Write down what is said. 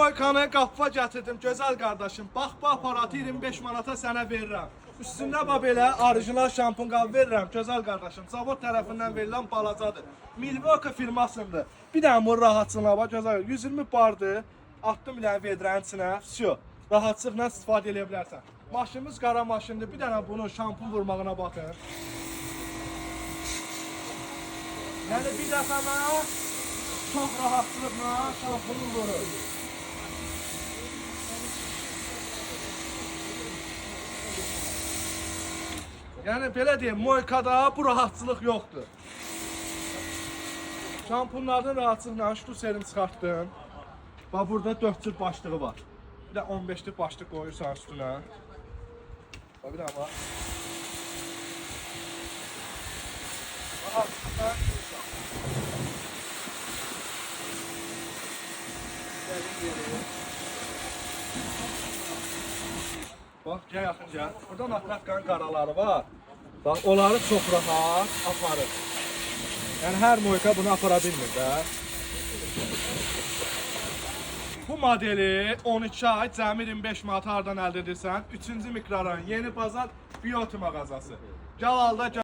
moykanı qapıya gətirdim, gözəl qardaşım. Bax, bu aparatı 25 manata sənə verirəm. Üstündə bax belə orijinal şampun qab verirəm, gözəl qardaşım. Zavod tərəfindən verilən balacadır. Milwaukee firmasındır. Bir dənə bu rahatçılığa bax, gözəl. 120 bardır. Atdım bir dənə vedrənin içinə. Всё. Rahatçılıqla istifadə edə bilərsən. Maşınımız qara maşındır. Bir dənə bunun şampun vurmağına baxın. Yəni bir dəfə mənə çox rahatçılıqla şampunu vurur. Yəni belə deyim, moykada bu rahatçılıq yoxdur. Şampunlardan rahatçılıqla ştuserini çıxartdım. Bax burada 4 cür başlığı var. Bir də 15'lik başlıq qoyursan üstünə. Bax bir də bax. Rahatçılıqla Bax, gəl yaxın gəl. Buradan atlatqanın qaraları var. Bax, onları çox rahat aparır. Yəni hər moyka bunu apara bilmir də. Bu modeli 12 ay cəmi 25 manat hardan əldə edirsən? 3-cü mikrorayon Yeni Bazar Bioti mağazası. Gəl alda